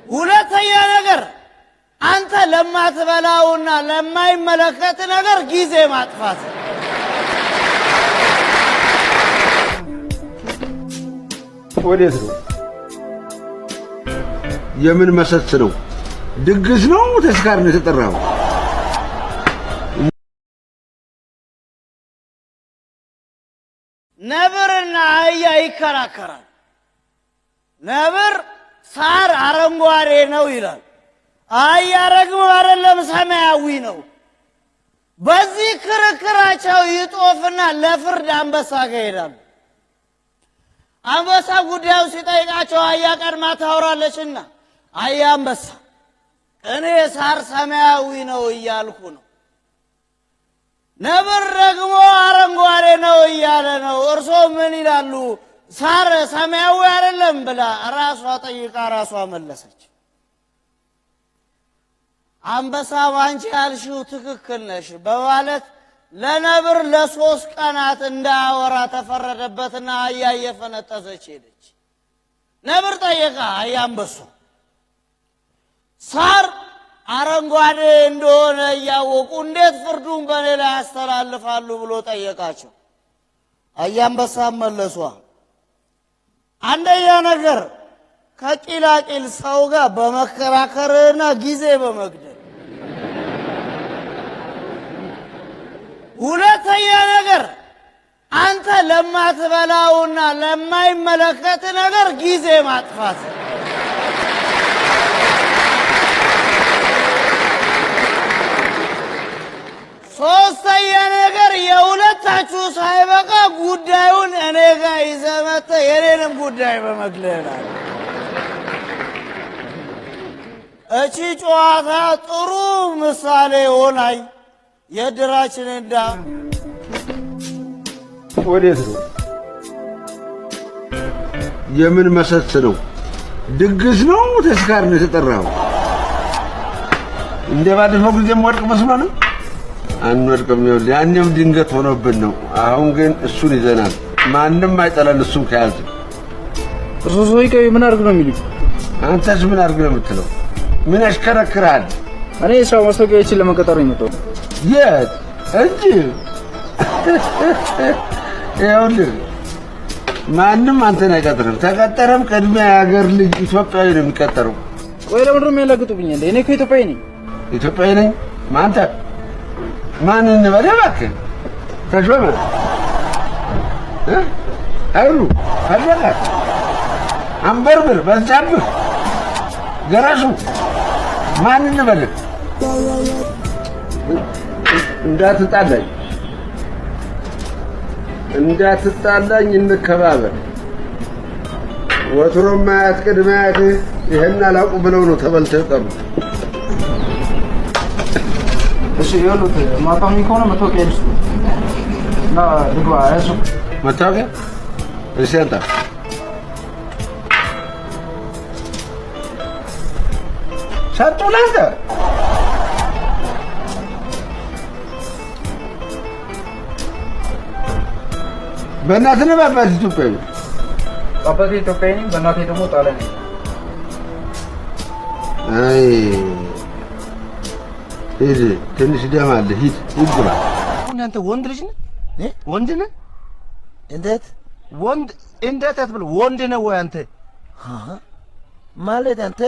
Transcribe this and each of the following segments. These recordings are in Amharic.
ሁለተኛ ነገር አንተ ለማትበላውና ለማይመለከት ነገር ጊዜ ማጥፋት። ወዴት ነው? የምን መሰስ ነው? ድግስ ነው? ተስካር ነው የተጠራው? ነብርና አህያ ይከራከራል። ነብር ሳር አረንጓዴ ነው ይላል። አህያ ደግሞ አይደለም ሰማያዊ ነው። በዚህ ክርክራቸው ይጦፍና ለፍርድ አንበሳ ጋር ይሄዳሉ። አንበሳ ጉዳዩ ሲጠይቃቸው አህያ ቀድማ ታወራለችና አህያ አንበሳ እኔ ሳር ሰማያዊ ነው እያልኩ ነው፣ ነብር ደግሞ አረንጓዴ ነው እያለ ነው፣ እርሶ ምን ይላሉ? ሳር ሰማያዊ አይደለም ብላ ራሷ ጠይቃ ራሷ መለሰች። አንበሳ አንቺ ያልሽው ትክክል ነሽ በማለት ለነብር ለ3 ቀናት እንዳያወራ ተፈረደበትና አህያ እየፈነጠዘች ሄደች። ነብር ጠየቃ አህያ አንበሳ ሳር አረንጓዴ እንደሆነ እያወቁ እንዴት ፍርዱን በኔ ላይ ያስተላልፋሉ ብሎ ጠየቃቸው። አህያ አንበሳ መለሷ አንደኛ ነገር ከቂላቂል ሰው ጋር በመከራከርና ጊዜ በመግደል፣ ሁለተኛ ነገር አንተ ለማትበላውና ለማይመለከት ነገር ጊዜ ማጥፋት። ሶስተኛ ነገር የሁለታችሁ ሳይበቃ ጉዳዩን እኔ ጋር ይዘህ መጥተህ የኔንም ጉዳይ በመግደል። እቺ ጨዋታ ጥሩ ምሳሌ ሆናኝ የድራችን እንዳ ወዴት ነው? የምን መሰስ ነው? ድግስ ነው? ተስካር ነው የተጠራው? እንደ ባለፈው ጊዜም ወድቅ መስሎ ነው? አንወድቅም። ይኸውልህ ያኔም ድንገት ሆኖብን ነው። አሁን ግን እሱን ይዘናል። ማንም አይጠላል እሱን ከያዘ። እርሶ ምን አድርግ ነው የሚሉኝ? አንተስ ምን አድርግ ነው የምትለው? ምን ያሽከረክራል? እኔ ስራው ማስታወቂያዎችን ለመቀጠር ነው የመጣው። የት እንጂ ይኸውልህ ማንም አንተን አይቀጥርም። ተቀጠረም ቅድሚያ የሀገር ልጅ ኢትዮጵያዊ ነው የሚቀጠረው። ቆይ ለምንድን ነው የሚያላግጡብኝ? እኔ እኮ ኢትዮጵያዊ ነኝ። ኢትዮጵያዊ ነኝ? ማንተ ማን እንበል እባክህ? ተሾመ ኃይሉ አለቀ አንበርብር በዛብህ ገረሱ ማን እንበል? እንዳትጣላኝ እንከባበር። ወትሮም አያት ቅድመ አያት ይሄን አላውቁ ብለው ነው ተበልተው የቀሩት። እሺ ይኸውልህ ማታም ከሆነ መታወቂያ ልስጥ እና ልግባ። ያዙ መታወቂያ እሺ አንተ ሰጡ ለአንተ በእናትህ ነው በአባትህ ኢትዮጵያዊ? በአባቴ ኢትዮጵያዊ ነኝ፣ በእናቴ ደግሞ ጣሊያን ነኝ። አይ ሂድ፣ ትንሽ ደም አለ። ሂድ ግባ። አሁን አንተ ወንድ ልጅ ነህ? ወንድ ነህ? እንዴት ወንድ እንዴት አትበል። ወንድ ነህ ወይ አንተ? ማለት አንተ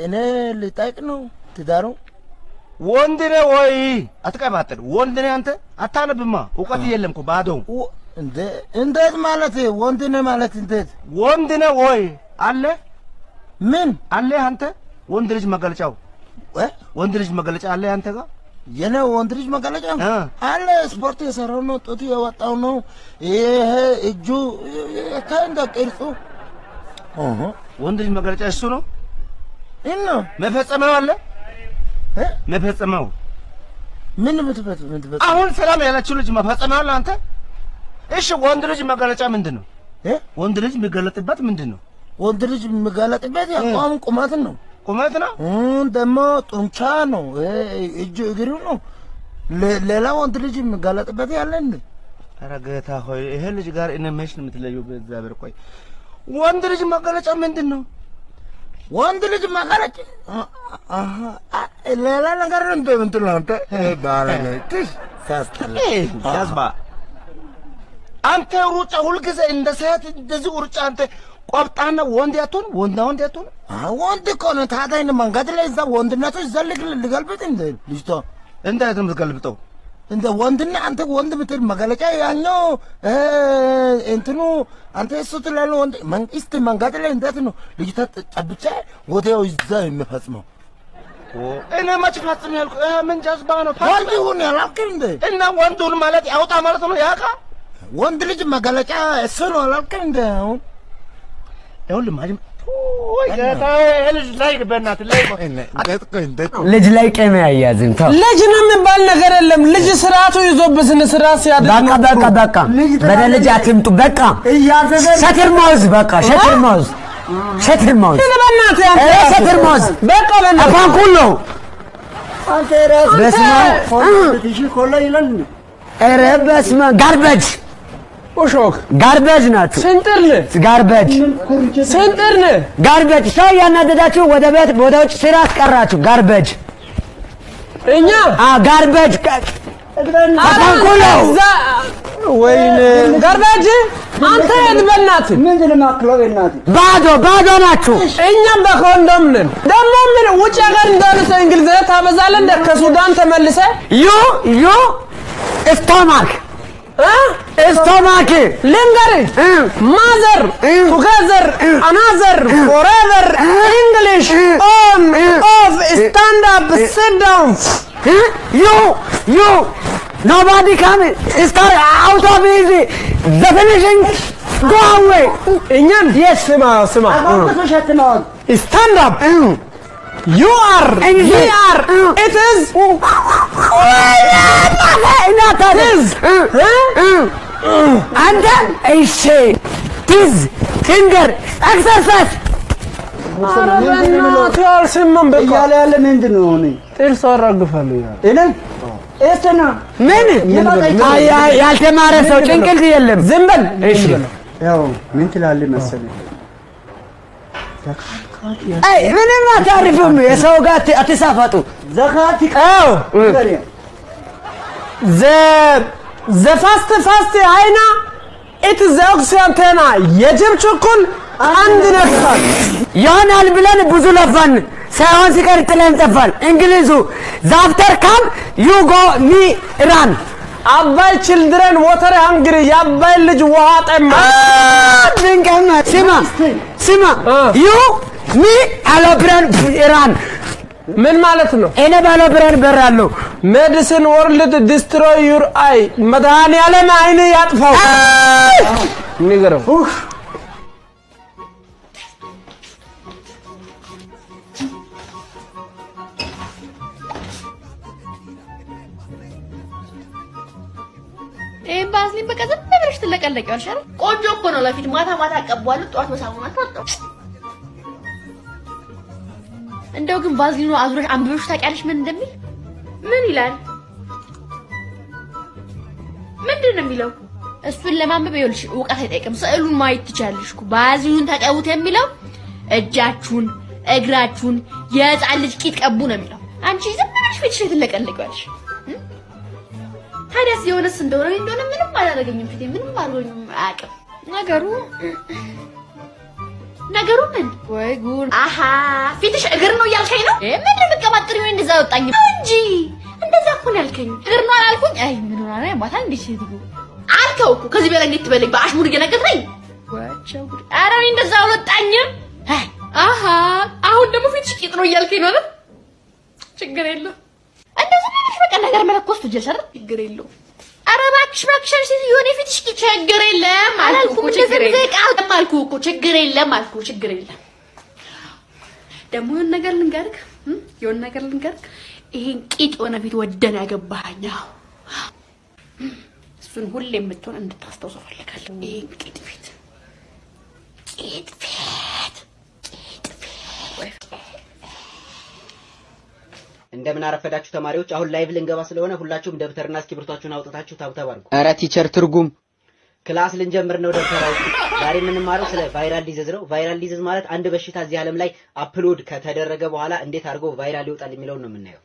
እኔ ልጠይቅ ነው ትዳሩ? ወንድ ነህ ወይ? አትቀባጥር። ወንድ ነህ አንተ? አታነብማ፣ እውቀት የለም እኮ ባዶ። እንዴት ማለት ወንድ ነህ ማለት እንዴት? ወንድ ነህ ወይ አለ? ምን አለ አንተ? ወንድ ልጅ መገለጫው ወንድ ልጅ መገለጫ አለ አንተ ጋር? የኔ ወንድ ልጅ መገለጫ አለ። ስፖርት የሰራው ነው፣ ጡት የወጣው ነው፣ ይሄ እጁ ከእንደ ቅርጹ ወንድ ልጅ መገለጫ እሱ ነው። እና መፈጸመው አለ መፈጸመው ምን ምትፈጽም አሁን ሰላም ያላችሁ ልጅ መፈጸመው አለ አንተ? እሺ ወንድ ልጅ መገለጫ ምንድነው? ወንድ ልጅ የሚገለጥበት ምንድነው? ወንድ ልጅ የሚገለጥበት ያቋም ቁመት ነው። ቁመት ነው ደግሞ ጡንቻ ነው፣ እጁ እግሩ ነው። ሌላ ወንድ ልጅ የሚገለጥበት ያለ እንዴ? ኧረ ጌታ ሆይ ይሄ ልጅ ጋር እኔ መች ነው የምትለየው? በእግዚአብሔር ቆይ ወንድ ልጅ መገለጫ ምንድነው? ወንድ ልጅ መገለጫ ሌላ ነገር እንትን ነው አንተ ባለቤት ሳስተላ ያዝባ አንተ ሩጫ ሁልጊዜ እንደ ሰዓት እንደዚህ ሩጫ አንተ ቆብጣና ወንድ ያቱን ወንድ ያቱን ወንድ እኮ ነው። ታዲያ እኔ መንገድ ላይ እዛ ወንድነቱ ይዘልግ ልገልብጥ እንደ ልጅቷ እንዴት ነው የምትገልብጠው? እንደ ወንድና አንተ ወንድ ምትል መገለጫ ያኛው እንትኑ አንተ እሱ ትላለህ። ወንድ መንግስት መንገድ ላይ እንዴት ነው ልጅቷ ጠብቻ ወዲያው ይዛ የሚፈጽመው? እኔ መች ፈጽም ያልኩ ምን ጃዝባ ነው? ወንድ ይሁን ያላልክ እንደ እና ወንዱን ማለት ያውጣ ማለት ነው። ያካ ወንድ ልጅ መገለጫ እሱ ነው አላልክ እንደ አሁን ይኸውልህ ማጅም ወይ ልጅ ላይ በእናትህ ልጅ ላይ ቀመ ያያዝም ተው። ልጅ ነው የሚባል ነገር የለም። ልጅ ስርዓቱ ይዞ በስነ ስርዓት ሲያደርግ በቃ በደልጅ አትምጡ። በቃ ሸትር ማውዝ በቃ ሸትር ማውዝ በእናትህ አንተ ሸትር ማውዝ በቃ አፋን ኩሉ አንተ ራስ በስማ ትሽ ኮላ ይላል። ኧረ በስማ ጋርበጅ ኦሾክ ጋርበጅ ናት። ስንጥርን ጋርበጅ ሰው ያናደዳችሁ ወደ ቤት ወደ ውጭ ስራ አስቀራችሁ። ጋርበጅ እኛ ጋርበጅ አታንኩሎ ወይኔ ጋርበጅ አንተ በእናትህ ምንድን ነው ማክለው? በእናትህ ባዶ ናችሁ። እኛም በኮንዶም ነን። ደግሞ ምን ውጭ ሀገር እንደሆነ ሰው እንግሊዝኛ ታበዛለህ እንደ ከሱዳን ተመልሰህ ዩ ስቶማክ stomach linger mother together another forever English on off stand up sit down you nobody come start out of easy the finishing go away Indian yes sima stand up you are we are it is and then I say this finger exercise እያለ ያለ ምንድን ነው? ጥርስ አራግፋለሁ እኔ ምን ያልተማረ ሰው ጭንቅል የለም። ዝም በል እሺ። ያው ምን ትላለህ መሰለኝ አይ ምንም አታርፍም። የሰው ጋር አትሳፋጡ። ዘካት አው the fast አይና it the oxyantena የጅብ ችኩል አንድ ነጥፋል ያናል ብለን ብዙ ለፋን ሳይሆን ሲቀር ጥለን ጠፋል። እንግሊዙ after come you go me run አባይ children water hungry ያባይ ልጅ ውሃ ጠማ ድንገና ሲማ you me alobran run ምን ማለት ነው? እኔ ባለብረን በራለሁ ሜዲሲን ወርልድ ዲስትሮይ ዩር አይ መድኃኒዓለም አይን ያጥፋው ንገረው። ባዝሊን በቃ ዝም ብለሽ ትለቀለቂዋለሽ አይደል? ቆንጆ እኮ ነው። ለፊት ማታ አቀባዋለሁ፣ ጠዋት በሳሙና ታጠብ። እንደው ግን ባዝሊኑ አዙረሽ አንብበሽ ታውቂያለሽ ምን እንደሚል? ምን ይላል? ምንድን ነው የሚለው? እሱን ለማንበብ ይኸውልሽ እውቀት አይጠይቅም። ስዕሉን ማየት ትችያለሽ እኮ። ባዝሊኑን ተቀቡት የሚለው እጃችሁን፣ እግራችሁን፣ የህፃን ልጅ ቂጥ ቀቡ ነው የሚለው። አንቺ ዝም ብለሽ ፊትሽ ትለቀለቂዋለሽ። ታዲያስ የሆነስ እንደሆነ ምንም አላደረገኝም። ፊቴ ምንም አልሆኝም አያውቅም። ነገሩ ምን ወይ ጉድ! አሃ ፊትሽ እግር ነው ያልከኝ ነው? ምን ልትቀባጥሪ ወይ እንደዛ ወጣኝ እንጂ እንደዛ እኮ ነው ያልከኝ። እግር ነው አላልኩኝ? አይ ምን ሆነ ነው ማታ እንዴ ሲትጉ አልከው እኮ። ከዚህ በላይ እንዴት ትበለኝ? በአሽሙር እየነገርከኝ ወቸው ጉድ! ኧረ እኔ እንደዛ አልወጣኝም። አሃ አሁን ደግሞ ፊትሽ ቂጥ ነው ያልከኝ ነው አይደል? ችግር የለውም። እንደዚህ ነሽ በቃ ነገር መለኮስ ትጀልሽ አይደል? ችግር የለውም። ኧረ እባክሽ ሴትዮ እኔ ፊትሽ ችግር የለም አላልኩም። ችግር የለም አልኩ። ችግር የለም። ደግሞ የሆነ ነገር ልንገርክ ይሄን ቂጥ የሆነ ፊት ወደን ያገባኸኝ እሱን ሁሌ የምትሆን እንድታስታውሰው ፈልጋለሁ። ይሄን ቂጥ ፊት እንደምን አረፈዳችሁ ተማሪዎች። አሁን ላይቭ ልንገባ ስለሆነ ሁላችሁም ደብተርና እስክሪብቶአችሁን አውጥታችሁ ታብታብ አድርጉ። ኧረ ቲቸር ትርጉም ክላስ ልንጀምር ነው ደብተራው። ዛሬ የምንማረው ስለ ቫይራል ዲዚዝ ነው። ቫይራል ዲዚዝ ማለት አንድ በሽታ እዚህ ዓለም ላይ አፕሎድ ከተደረገ በኋላ እንዴት አድርጎ ቫይራል ይወጣል የሚለውን ነው የምናየው።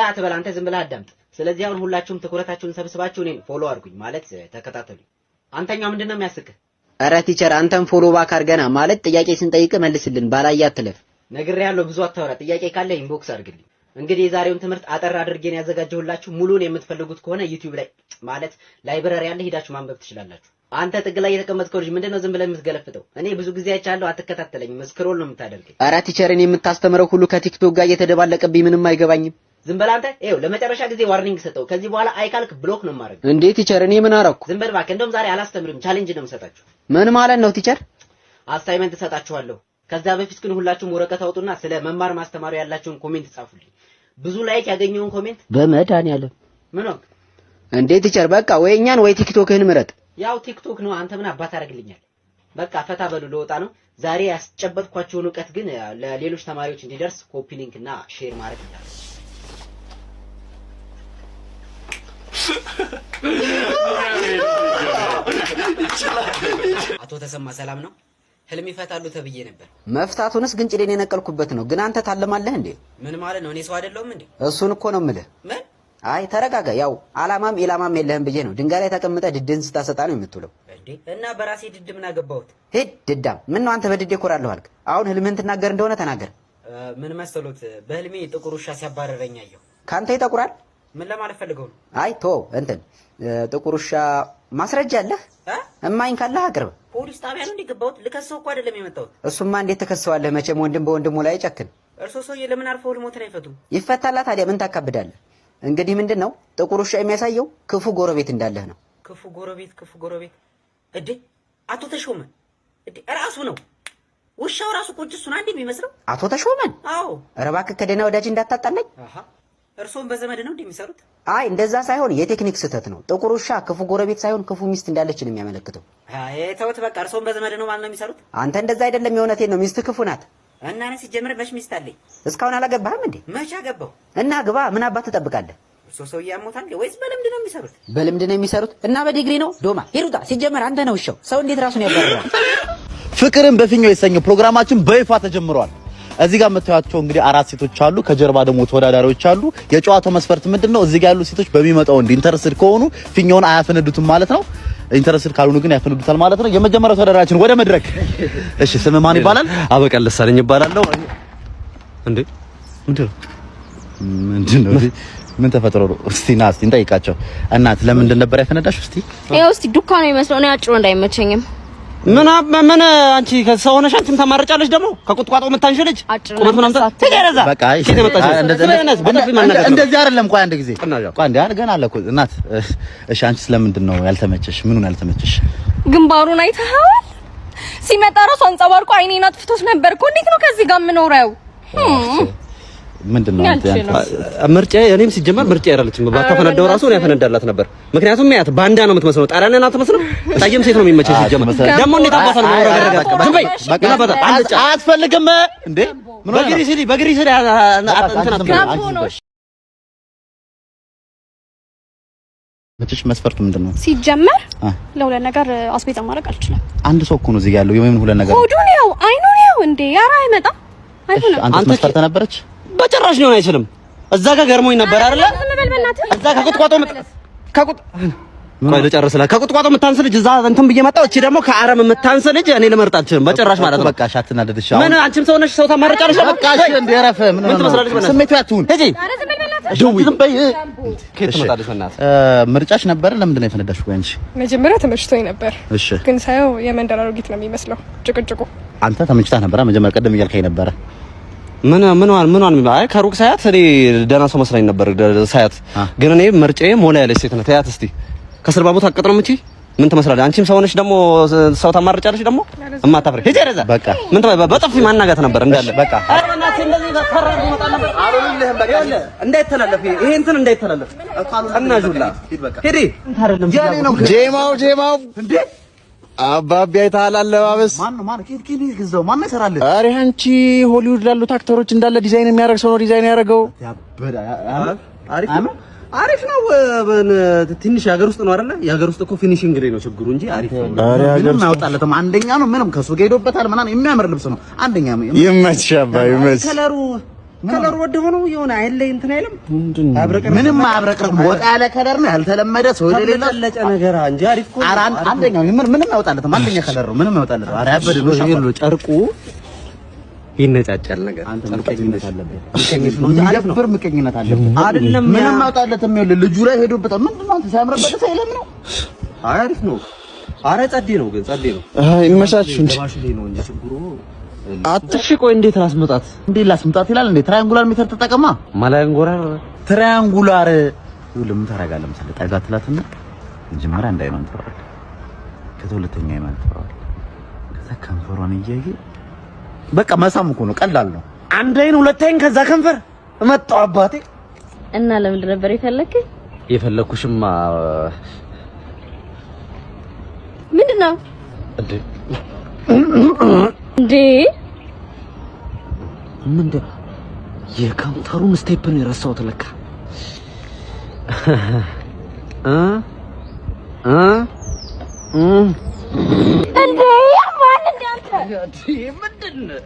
አትበል አንተ ዝም ብለህ አዳምጥ። ስለዚህ አሁን ሁላችሁም ትኩረታችሁን ሰብስባችሁ እኔን ፎሎ አድርጉኝ ማለት ተከታተሉኝ። አንተኛው ምንድነው የሚያስቅህ? ኧረ ቲቸር አንተም ፎሎ ባክ አድርገና ማለት ጥያቄ ስንጠይቅ መልስልን ባላያ አትለፍ። ነግሬሃለሁ፣ ብዙ አታወራ። ጥያቄ ካለ ኢንቦክስ አድርግልኝ። እንግዲህ የዛሬውን ትምህርት አጠር አድርጌን ያዘጋጀሁላችሁ። ሙሉን የምትፈልጉት ከሆነ ዩቲዩብ ላይ ማለት ላይብረሪ ያለ ሄዳችሁ ማንበብ ትችላላችሁ። አንተ ጥግ ላይ የተቀመጥከው ልጅ ምንድነው ዝም ብለህ የምትገለፍጠው? እኔ ብዙ ጊዜ አይቻለሁ፣ አትከታተለኝም፣ ስክሮል ነው የምታደርገኝ። ኧረ ቲቸር እኔ የምታስተምረው ሁሉ ከቲክቶክ ጋር እየተደባለቀብኝ ምንም አይገባኝም። ዝም በል አንተ። ይኸው ለመጨረሻ ጊዜ ዋርኒንግ ሰጠው። ከዚህ በኋላ አይካልክ ብሎክ ነው የማደርገው። እንዴ ቲቸር እኔ ምን አደረኩ? ዝም በል እባክህ። እንደውም ዛሬ አላስተምርም፣ ቻሌንጅ ነው የምሰጣችሁ። ምን ማለት ነው ቲቸር? አሳይመንት እሰጣችኋለሁ። ከዛ በፊት ግን ሁላችሁም ወረቀት አውጡና ስለ መማር ማስተማሩ ያላችሁን ኮሜንት ጻፉልኝ። ብዙ ላይክ ያገኘውን ኮሜንት በመድኃኒዓለም ምን ነው እንዴ ቲቸር በቃ ወይ እኛን ወይ ቲክቶክህን ምረጥ። ያው ቲክቶክ ነው። አንተ ምን አባት አደርግልኛል? በቃ ፈታ በሉ፣ ልወጣ ነው። ዛሬ ያስጨበጥኳችሁን ዕውቀት ግን ለሌሎች ተማሪዎች እንዲደርስ ኮፒ ሊንክ እና ሼር ማድረግ ይችላል። አቶ ተሰማ ሰላም ነው? ህልም ይፈታሉ ተብዬ ነበር። መፍታቱንስ ግን ጭዴን የነቀልኩበት ነው። ግን አንተ ታለማለህ እንዴ? ምን ማለት ነው? እኔ ሰው አይደለሁም እንዴ? እሱን እኮ ነው የምልህ። ምን? አይ ተረጋጋ። ያው አላማም ኢላማም የለህም ብዬ ነው። ድንጋይ ላይ ተቀምጠህ ድድን ስታሰጣ ነው የምትውለው። እንዴ እና በራሴ ድድ ምን አገባሁት? ሂድ ድዳም። ምን ነው አንተ በድዴ እኮራለሁ አልክ። አሁን ህልምህን ትናገር እንደሆነ ተናገር። ምን መሰሉት? በህልሜ ጥቁር ውሻ ሲያባረረኝ አየሁ። ካንተ ይጠቁራል? ምን ለማለት ፈልገው ነው? አይ ቶ እንትን ጥቁር ውሻ ማስረጃ አለህ? እማኝ ካለህ አቅርብ። ፖሊስ ጣቢያ ነው እንዲገባሁት። ልከሰው እኮ አይደለም የመጣሁት። እሱማ እንዴት ተከሰዋለህ? መቼም ወንድም በወንድሙ ላይ ጨክን። እርሶ ሰውዬ ለምን አርፈው ልሞትን አይፈቱም? ይፈታላ ታዲያ ምን ታካብዳለህ? እንግዲህ ምንድነው ጥቁር ውሻ የሚያሳየው ክፉ ጎረቤት እንዳለህ ነው። ክፉ ጎረቤት፣ ክፉ ጎረቤት። እዴ አቶ ተሾመ እዴ ራሱ ነው ውሻው ራሱ ቁጭ እሱን አንዴ የሚመስለው አቶ ተሾመን። አዎ ኧረ እባክህ ከደህና ወዳጅ እንዳታጣላኝ። እርሶም በዘመድ ነው እንደሚሰሩት? አይ እንደዛ ሳይሆን የቴክኒክ ስህተት ነው። ጥቁር ውሻ ክፉ ጎረቤት ሳይሆን ክፉ ሚስት እንዳለች ነው የሚያመለክተው። አይ ተውት በቃ። እርሶም በዘመድ ነው ማለት ነው የሚሰሩት? አንተ እንደዛ አይደለም፣ የእውነቴን ነው። ሚስት ክፉ ናት። እና እኔ ሲጀምር መች ሚስት አለኝ? እስካሁን አላገባህም እንዴ? መች አገባሁ? እና ግባ። ምን አባት ትጠብቃለህ? እርሶ ሰውዬ ያሞታል ወይስ በልምድ ነው የሚሰሩት? በልምድ ነው የሚሰሩት እና በዲግሪ ነው። ዶማ ሂሩታ። ሲጀመር አንተ ነው ውሻው። ሰው እንዴት ራሱን ያባርራል? ፍቅርን በፊኛው የተሰኘው ፕሮግራማችን በይፋ ተጀምሯል። እዚህ ጋር የምታዩቸው እንግዲህ 4 ሴቶች አሉ። ከጀርባ ደግሞ ተወዳዳሪዎች አሉ። የጨዋታው መስፈርት ምንድነው? እዚህ ጋር ያሉ ሴቶች በሚመጣው ኢንተረስድ ከሆኑ ፊኛውን አያፈነዱትም ማለት ነው። ኢንተረስድ ካልሆኑ ግን ያፈነዱታል ማለት ነው። የመጀመሪያው ተወዳዳሪያችን ወደ መድረክ። እሺ ስም ማን ይባላል? አበቀል ደሳለኝ ይባላለሁ። እንዴ ምንድነው? ምን ተፈጥሮ ነው? እስቲ ና እስቲ እንጠይቃቸው። እናት ለምንድን ነበር ያፈነዳሽው? እስቲ ያው እስቲ ዱካ ነው የሚመስለው። እኔ አጭሮ እንዳይመቸኝም ምን አንቺ ከሰው ሆነሽ አንቺም ተማርጫለሽ። ደግሞ ከቁጥቋጦ የምታንሽ ልጅ ቁመት ምናምን ተገረዛ። በቃ እሺ እንደዚህ አይደለም። ቆይ አንድ ጊዜ ቆይ አንድ ገና አለ እኮ እናት። እሺ አንቺ ስለምንድን ነው ያልተመቸሽ? ምኑን ያልተመቸሽ? ግንባሩን አይተኸዋል? ሲመጣ ራሱ አንጸባርቆ አይኔን አጥፍቶት ነበር እኮ። እንዴት ነው ከዚህ ጋር የምኖረው? ምንድነው ምርጫ? እኔም ሲጀመር ምርጫ አይደለችም። ባታፈነዳው ራሱ ነው ያፈነዳላት ነበር። ምክንያቱም ያት ባንዳ ነው የምትመስለው። ጣራና አትመስልም። ጠይም ሴት ነው የሚመቸኝ ሲጀመር። ደግሞ እንዴት አባታ ነው ማውራገረጋ? ዝም በይ በቃ ባታ አትፈልግም እንዴ? ምን በግሪስሊ መቼሽ መስፈርቱ ምንድነው? ሲጀመር ለሁለት ነገር አስቤዛ ማድረግ አልችልም። አንድ ሰው እኮ ነው እዚህ ጋር ያለው። የምን ሁለት ነገር? ሆዱን ያው አይኑን ያው እንዴ ያራ አይመጣም አይሆንም። አንተ መስፈርት ነበረች? በጭራሽ ሊሆን አይችልም። እዛ ጋር ገርሞኝ ነበር አይደለ? እዛ ከቁጥቋጦ ቆይ ልጨርስልህ። ከቁጥቋጦ የምታንስ ልጅ እዛ እንትን ብዬ መጣሁ። እቺ ደግሞ ከአረም የምታንስ ልጅ እኔ ልመርጥ አልችልም በጭራሽ ማለት ነው። በቃ ሻትናደድሽ። ምን አንቺም ሰው ነሽ፣ ሰው ታማርጫለሽ። በቃ እሺ እንደ ረፈ ምን ትመስላለሽ? ስሜቱ ያቱን እጂ ዝም በይ። ከየት ትመጣለሽ? እናት ምርጫሽ ነበር። ለምንድን ነው የፈነዳሽው? አንቺ መጀመሪያ ተመችቶኝ ነበር። እሺ ግን ሳየው የመንደር አሮጊት ነው የሚመስለው ጭቅጭቁ። አንተ ተመችታ ነበር መጀመሪያ ቀደም እያልከኝ ነበር። ምን አይ ከሩቅ ሳያት እኔ ደህና ሰው መስላኝ ነበር ሳያት። ግን እኔ ምርጫዬ ሞላ ያለች ሴት ናት። ያት እስቲ ከስር ባቦት አቀጥረም እቺ ምን ትመስላለች? አንቺም ሰው ነሽ ደግሞ ሰው ታማርጫለሽ ደግሞ እማታፍሪ ሂጂ ረዛ በቃ ምን በጥፊ ማናጋት ነበር እንዳለ በቃ አረናት እንደዚህ ተፈራግ ይመጣ ነበር አሉልህም በቃ እንዳይተላለፍ ይሄ እንትን እንዳይተላለፍ እናጁላ ሂዲ ያኔ ነው ጄማው እንዴ አባቢ አይተሃል አለባበስ ማን ኬት ይገዛው ማን ይሰራል? ኧረ አንቺ ሆሊውድ ላሉት አክተሮች እንዳለ ዲዛይን የሚያደርግ ሰው ነው ዲዛይን ያደረገው። አሪፍ አሪፍ ነው። ትንሽ የሀገር ውስጥ ነው አይደለ? የሀገር ውስጥ እኮ ፊኒሺንግ ላይ ነው ችግሩ እንጂ አሪፍ ነው። ምንም አያወጣለትም። አንደኛ ነው። ምንም ከሱ ጋር ሄዶበታል ምናምን የሚያምር ልብስ ነው። አንደኛ ነው። ይመችሽ አባይ ይመችሽ። ከለሩ ወደ ሆነው የሆነ አይል ላይ እንትን አይልም። ምንም አያብረቅርቅም። ወጣ ያለ ከለር ነው። ያልተለመደ ሰው የሌለ ለጨ ነገር እንጂ አሪፍ እኮ አንደኛ ምንም አያወጣለትም። አንደኛ ከለር ነው። ምንም አያወጣለትም። ኧረ ያበደ ነው ጨርቁ ይነጫጫል ነገር አንተ ምቀኝነት አለበት አይደለም። ምንም አውጣለትም። ይኸውልህ ልጁ ላይ ሄዶበታል። ምንድነው አንተ ሲያምርበት ሳይለም ነው። አሪፍ ነው። አረ ጸዴ ነው ግን ጸዴ ነው። ይመቻችሁ እንጂ ባሽ ላይ ነው እንጂ ችግሩ አትሽቆ እንዴት ላስመጣት ይላል እንዴ? ትራያንጉላር ሜተር ተጠቀማ። ማላንጎራር ትራያንጉላር ይኸውልህ ምን ታደርጋለህ መሰለህ? ጠጋ ትላትና መጀመሪያ እንዳይማን ትፈራል። ከሁለተኛ አይማን ትፈራል። ከዛ ከንፈሯን እያየ በቃ መሳም እኮ ነው። ቀላል ነው። አንድ አይን ሁለት አይን ከዛ ከንፈር መጣው አባቴ። እና ለምን ነበር የፈለከኝ? የፈለኩሽማ ምንድነው እንዴ ምንድነው? የካውንተሩን ስቴፕ ነው የረሳሁት ለካ። እንዴ ማን እንዳንተ ምንድነው